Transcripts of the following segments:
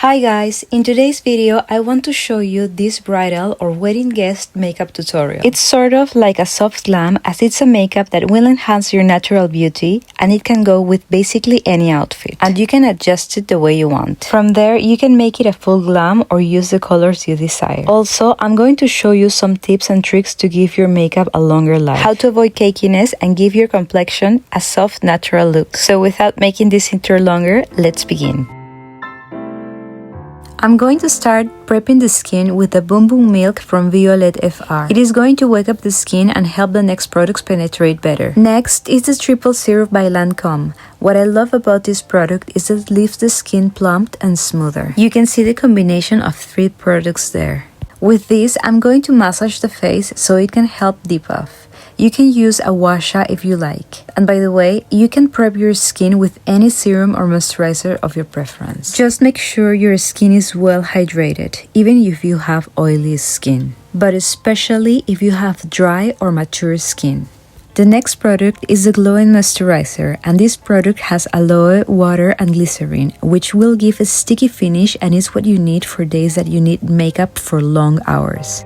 Hi guys, in today's video I want to show you this bridal or wedding guest makeup tutorial. It's sort of like a soft glam as it's a makeup that will enhance your natural beauty and it can go with basically any outfit and you can adjust it the way you want. From there you can make it a full glam or use the colors you desire. Also, I'm going to show you some tips and tricks to give your makeup a longer life. How to avoid cakiness and give your complexion a soft natural look. So without making this intro longer, let's begin. I'm going to start prepping the skin with the Boom Boom Milk from Violet FR. It is going to wake up the skin and help the next products penetrate better. Next is the Triple Syrup by Lancome. What I love about this product is that it leaves the skin plumped and smoother. You can see the combination of 3 products there. With this, I'm going to massage the face so it can help depuff. You can use a washa if you like. And by the way, you can prep your skin with any serum or moisturizer of your preference. Just make sure your skin is well hydrated, even if you have oily skin. But especially if you have dry or mature skin. The next product is the Glowing Moisturizer, and this product has aloe, water and glycerin, which will give a sticky finish and is what you need for days that you need makeup for long hours.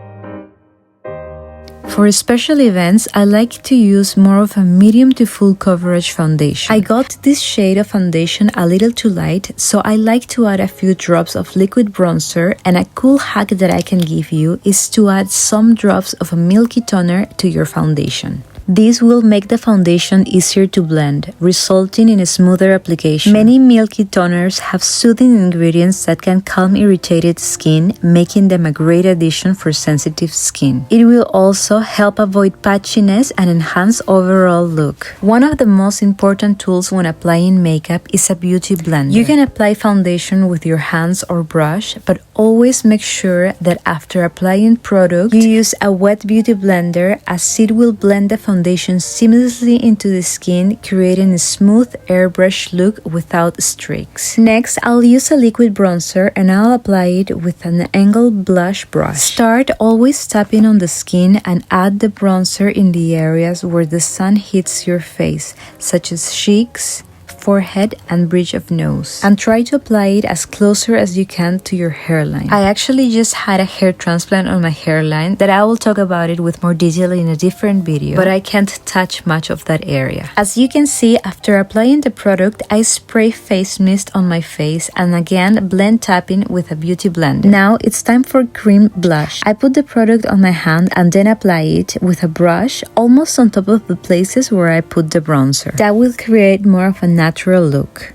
For special events, I like to use more of a medium to full coverage foundation. I got this shade of foundation a little too light, so I like to add a few drops of liquid bronzer, and a cool hack that I can give you is to add some drops of a milky toner to your foundation. This will make the foundation easier to blend, resulting in a smoother application. Many milky toners have soothing ingredients that can calm irritated skin, making them a great addition for sensitive skin. It will also help avoid patchiness and enhance overall look. One of the most important tools when applying makeup is a beauty blender. You can apply foundation with your hands or brush, but always make sure that after applying product, you use a wet beauty blender as it will blend the foundation seamlessly into the skin, creating a smooth airbrush look without streaks. Next, I'll use a liquid bronzer and I'll apply it with an angled blush brush. Start always tapping on the skin and add the bronzer in the areas where the sun hits your face, such as cheeks, forehead and bridge of nose, and try to apply it as closer as you can to your hairline. I actually just had a hair transplant on my hairline that I will talk about it with more detail in a different video, but I can't touch much of that area. As you can see, after applying the product, I spray face mist on my face and again blend tapping with a beauty blender. Now it's time for cream blush. I put the product on my hand and then apply it with a brush almost on top of the places where I put the bronzer. That will create more of a natural look.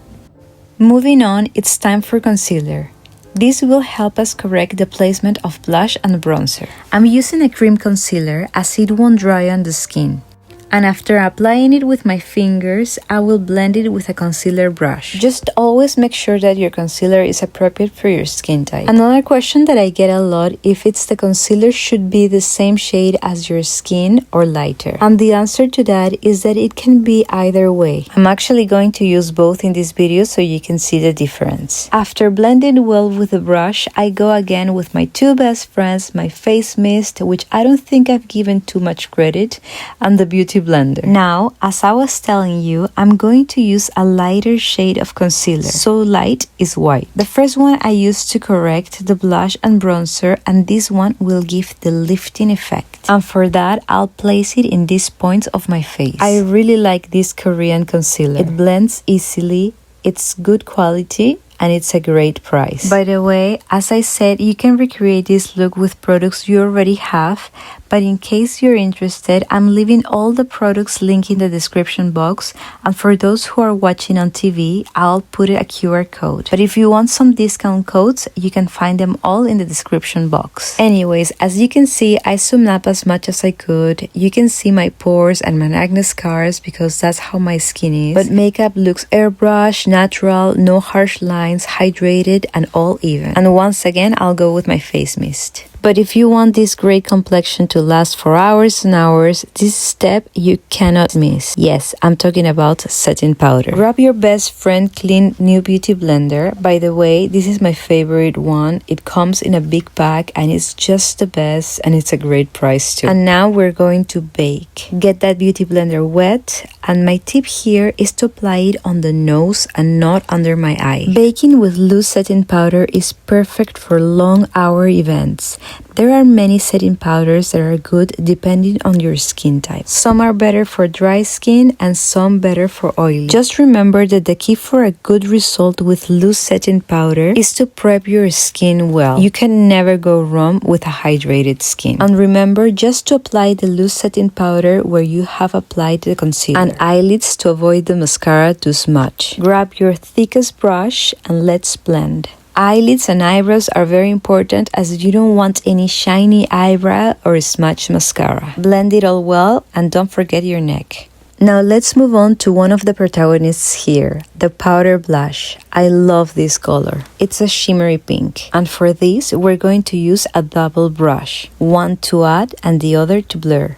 Moving on, it's time for concealer. This will help us correct the placement of blush and bronzer. I'm using a cream concealer as it won't dry on the skin. And after applying it with my fingers, I will blend it with a concealer brush. Just always make sure that your concealer is appropriate for your skin type. Another question that I get a lot if it's the concealer should be the same shade as your skin or lighter. And the answer to that is that it can be either way. I'm actually going to use both in this video so you can see the difference. After blending well with the brush, I go again with my 2 best friends, my face mist, which I don't think I've given too much credit, and the beauty blender. Now, as I was telling you, I'm going to use a lighter shade of concealer. So light is white. The first one I used to correct the blush and bronzer, and this one will give the lifting effect. And for that, I'll place it in these points of my face. I really like this Korean concealer. It blends easily, it's good quality, and it's a great price. By the way, as I said, you can recreate this look with products you already have, but in case you're interested, I'm leaving all the products linked in the description box, and for those who are watching on TV, I'll put a QR code. But if you want some discount codes, you can find them all in the description box. Anyways, as you can see, I zoomed up as much as I could. You can see my pores and my acne scars because that's how my skin is. But makeup looks airbrushed, natural, no harsh lines, hydrated and all even. And once again, I'll go with my face mist. But if you want this great complexion to last for hours and hours, this step you cannot miss. Yes, I'm talking about setting powder. Grab your best friend clean new beauty blender. By the way, this is my favorite one. It comes in a big pack and it's just the best, and it's a great price too. And now we're going to bake. Get that beauty blender wet, and my tip here is to apply it on the nose and not under my eye. Baking with loose setting powder is perfect for long hour events. There are many setting powders that are good depending on your skin type. Some are better for dry skin and some better for oily. Just remember that the key for a good result with loose setting powder is to prep your skin well. You can never go wrong with a hydrated skin. And remember just to apply the loose setting powder where you have applied the concealer, and eyelids to avoid the mascara to smudge. Grab your thickest brush and let's blend. Eyelids and eyebrows are very important as you don't want any shiny eyebrow or smudged mascara. Blend it all well and don't forget your neck. Now let's move on to one of the protagonists here, the powder blush. I love this color. It's a shimmery pink. And for this, we're going to use a double brush. One to add and the other to blur.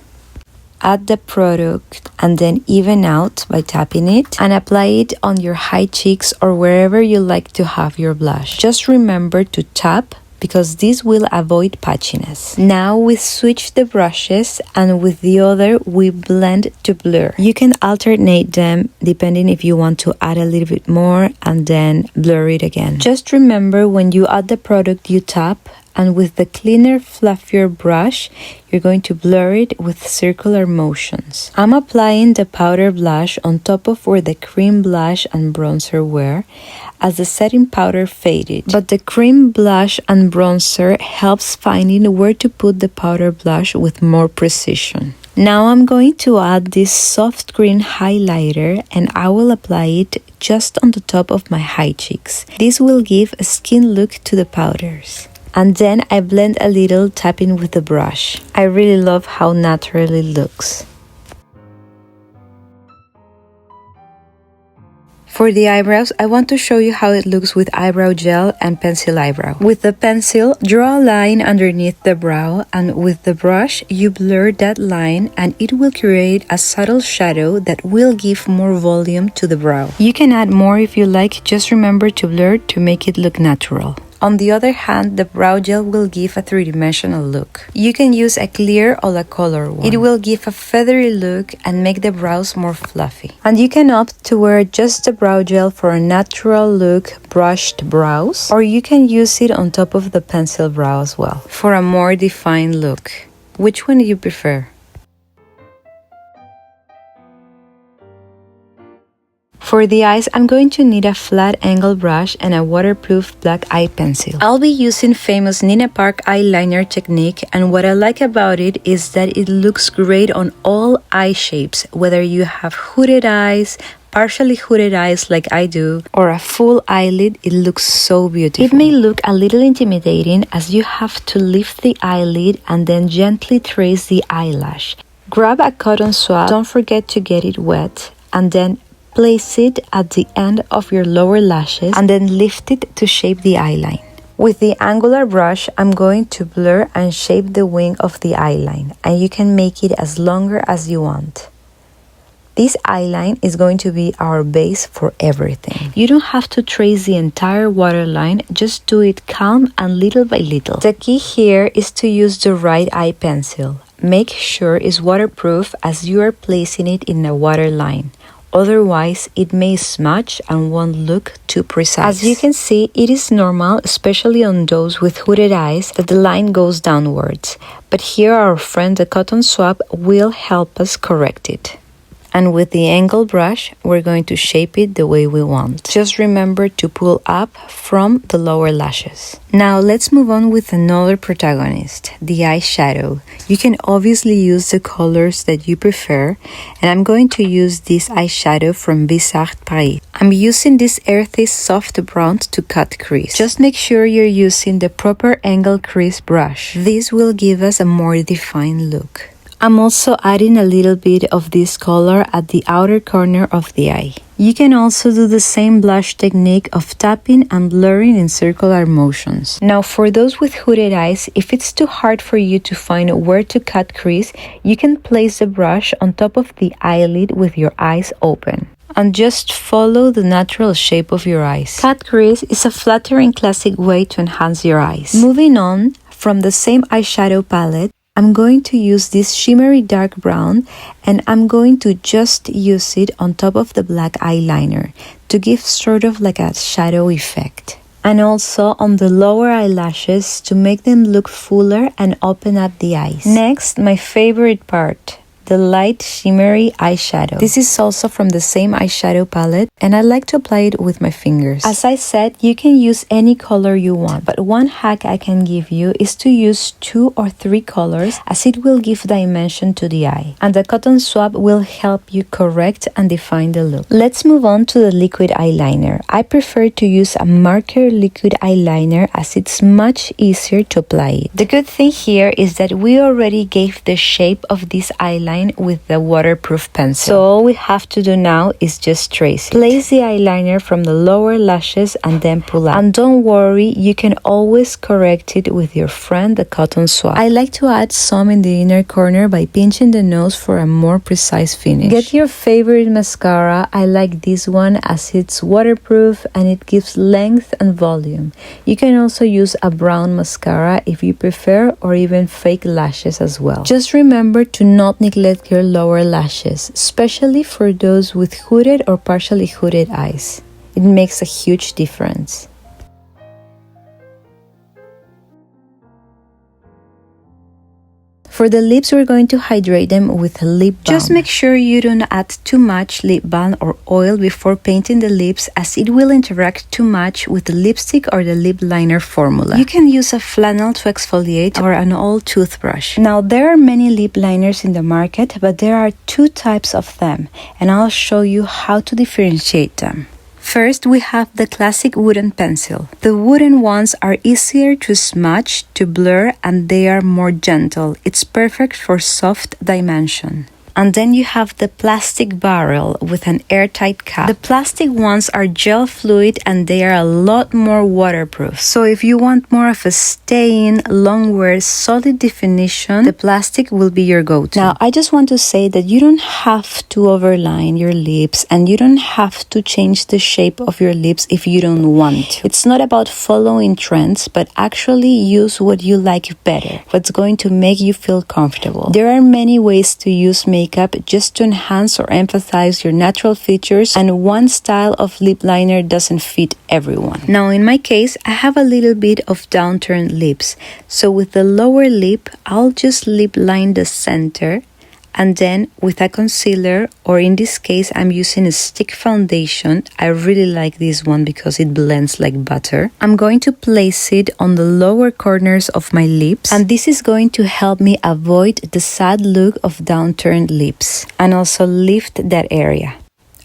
Add the product and then even out by tapping it and apply it on your high cheeks or wherever you like to have your blush. Just remember to tap because this will avoid patchiness. Now we switch the brushes and with the other we blend to blur. You can alternate them depending if you want to add a little bit more and then blur it again. Just remember when you add the product you tap, and with the cleaner, fluffier brush, you're going to blur it with circular motions. I'm applying the powder blush on top of where the cream blush and bronzer were, as the setting powder faded. But the cream blush and bronzer helps finding where to put the powder blush with more precision. Now I'm going to add this soft green highlighter and I will apply it just on the top of my high cheeks. This will give a skin look to the powders. And then I blend a little, tapping with the brush. I really love how natural it looks. For the eyebrows, I want to show you how it looks with eyebrow gel and pencil eyebrow. With the pencil, draw a line underneath the brow, and with the brush, you blur that line and it will create a subtle shadow that will give more volume to the brow. You can add more if you like, just remember to blur to make it look natural. On the other hand, the brow gel will give a three-dimensional look. You can use a clear or a color one. It will give a feathery look and make the brows more fluffy. And you can opt to wear just the brow gel for a natural look, brushed brows, or you can use it on top of the pencil brow as well, for a more defined look. Which one do you prefer? For the eyes, I'm going to need a flat angle brush and a waterproof black eye pencil. I'll be using famous Nina Park eyeliner technique, and what I like about it is that it looks great on all eye shapes, whether you have hooded eyes, partially hooded eyes like I do, or a full eyelid. It looks so beautiful. It may look a little intimidating as you have to lift the eyelid and then gently trace the eyelash. Grab a cotton swab, don't forget to get it wet, and then place it at the end of your lower lashes and then lift it to shape the eyeline. With the angular brush, I'm going to blur and shape the wing of the eyeline, and you can make it as longer as you want. This eyeline is going to be our base for everything. You don't have to trace the entire waterline, just do it calm and little by little. The key here is to use the right eye pencil. Make sure it's waterproof as you are placing it in a waterline. Otherwise, it may smudge and won't look too precise. As you can see, it is normal, especially on those with hooded eyes, that the line goes downwards. But here our friend the cotton swab will help us correct it. And with the angle brush, we're going to shape it the way we want. Just remember to pull up from the lower lashes. Now let's move on with another protagonist, the eyeshadow. You can obviously use the colors that you prefer, and I'm going to use this eyeshadow from Soft Bridal. I'm using this earthy soft brown to cut crease. Just make sure you're using the proper angle crease brush. This will give us a more defined look. I'm also adding a little bit of this color at the outer corner of the eye. You can also do the same blush technique of tapping and blurring in circular motions. Now for those with hooded eyes, if it's too hard for you to find where to cut crease, you can place the brush on top of the eyelid with your eyes open. And just follow the natural shape of your eyes. Cut crease is a flattering classic way to enhance your eyes. Moving on, from the same eyeshadow palette, I'm going to use this shimmery dark brown and I'm going to just use it on top of the black eyeliner to give sort of like a shadow effect. And also on the lower eyelashes to make them look fuller and open up the eyes. Next, my favorite part, the light shimmery eyeshadow. This is also from the same eyeshadow palette and I like to apply it with my fingers. As I said, you can use any color you want, but one hack I can give you is to use 2 or 3 colors as it will give dimension to the eye. And the cotton swab will help you correct and define the look. Let's move on to the liquid eyeliner. I prefer to use a marker liquid eyeliner as it's much easier to apply it. The good thing here is that we already gave the shape of this eyeliner with the waterproof pencil. So all we have to do now is just trace it. Place the eyeliner from the lower lashes and then pull out. And don't worry, you can always correct it with your friend the cotton swab. I like to add some in the inner corner by pinching the nose for a more precise finish. Get your favorite mascara. I like this one as it's waterproof and it gives length and volume. You can also use a brown mascara if you prefer, or even fake lashes as well. Just remember to not neglect your lower lashes, especially for those with hooded or partially hooded eyes. It makes a huge difference. For the lips, we're going to hydrate them with lip balm. Just make sure you don't add too much lip balm or oil before painting the lips, as it will interact too much with the lipstick or the lip liner formula. You can use a flannel to exfoliate or an old toothbrush. Now, there are many lip liners in the market, but there are 2 types of them, and I'll show you how to differentiate them. First, we have the classic wooden pencil. The wooden ones are easier to smudge, to blur, and they are more gentle. It's perfect for soft dimension. And then you have the plastic barrel with an airtight cap. The plastic ones are gel fluid and they are a lot more waterproof. So if you want more of a staying, long wear, solid definition, the plastic will be your go-to. Now, I just want to say that you don't have to overline your lips and you don't have to change the shape of your lips if you don't want to. It's not about following trends, but actually use what you like better, what's going to make you feel comfortable. There are many ways to use makeup just to enhance or emphasize your natural features, and one style of lip liner doesn't fit everyone. Now in my case, I have a little bit of downturned lips, so with the lower lip, I'll just lip line the center, and then with a concealer, or in this case I'm using a stick foundation. I really like this one because it blends like butter. I'm going to place it on the lower corners of my lips, and this is going to help me avoid the sad look of downturned lips and also lift that area.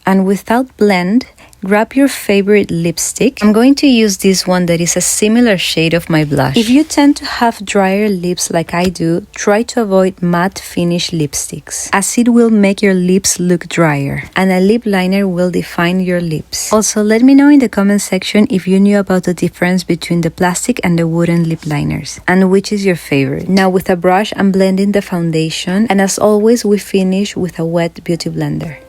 And without blend, grab your favorite lipstick. I'm going to use this one that is a similar shade of my blush. If you tend to have drier lips like I do, try to avoid matte finish lipsticks, as it will make your lips look drier, and a lip liner will define your lips. Also, let me know in the comment section if you knew about the difference between the plastic and the wooden lip liners, and which is your favorite. Now with a brush, I'm blending the foundation, and as always, we finish with a wet beauty blender.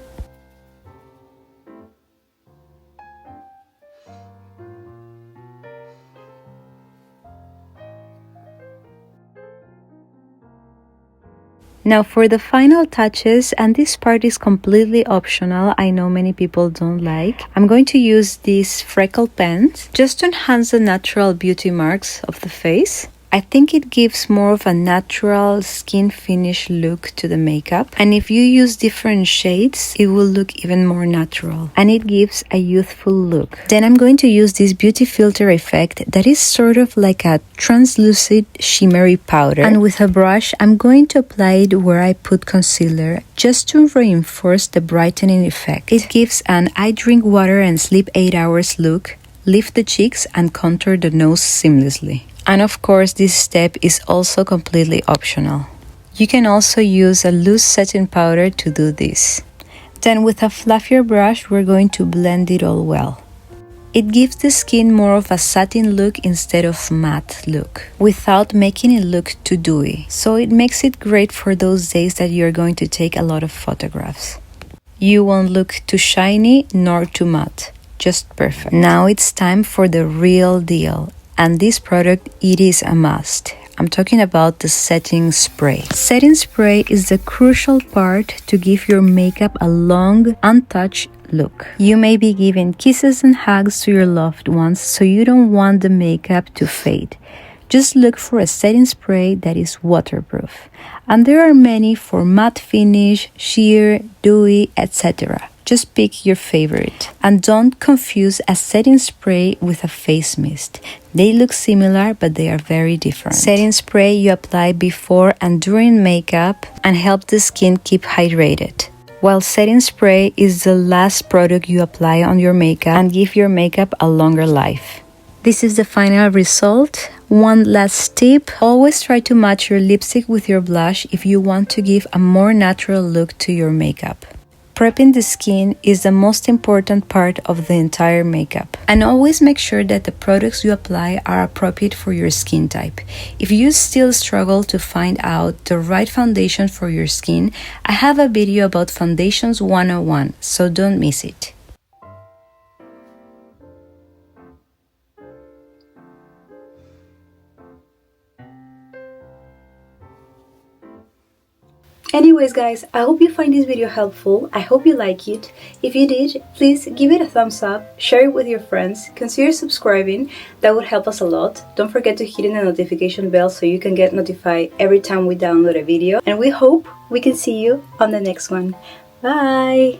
Now for the final touches, and this part is completely optional, I know many people don't like, I'm going to use these freckle pens just to enhance the natural beauty marks of the face. I think it gives more of a natural skin finish look to the makeup, and if you use different shades, it will look even more natural and it gives a youthful look. Then I'm going to use this beauty filter effect that is sort of like a translucent shimmery powder, and with a brush I'm going to apply it where I put concealer just to reinforce the brightening effect. It gives an I drink water and sleep 8 hours look, lift the cheeks and contour the nose seamlessly. And of course, this step is also completely optional. You can also use a loose setting powder to do this. Then with a fluffier brush, we're going to blend it all well. It gives the skin more of a satin look instead of matte look, without making it look too dewy. So it makes it great for those days that you're going to take a lot of photographs. You won't look too shiny nor too matte, just perfect. Now it's time for the real deal, and this product, it is a must. I'm talking about the setting spray. Setting spray is the crucial part to give your makeup a long, untouched look. You may be giving kisses and hugs to your loved ones, so you don't want the makeup to fade. Just look for a setting spray that is waterproof. And there are many for matte finish, sheer, dewy, etc. Just pick your favorite. And don't confuse a setting spray with a face mist. They look similar, but they are very different. Setting spray you apply before and during makeup and help the skin keep hydrated, while setting spray is the last product you apply on your makeup and give your makeup a longer life. This is the final result. One last tip, always try to match your lipstick with your blush if you want to give a more natural look to your makeup. Prepping the skin is the most important part of the entire makeup. And always make sure that the products you apply are appropriate for your skin type. If you still struggle to find out the right foundation for your skin, I have a video about Foundations 101, so don't miss it. Anyways guys, I hope you find this video helpful. I hope you like it. If you did, please give it a thumbs up, share it with your friends, consider subscribing, that would help us a lot. Don't forget to hit the notification bell so you can get notified every time we download a video. And we hope we can see you on the next one. Bye!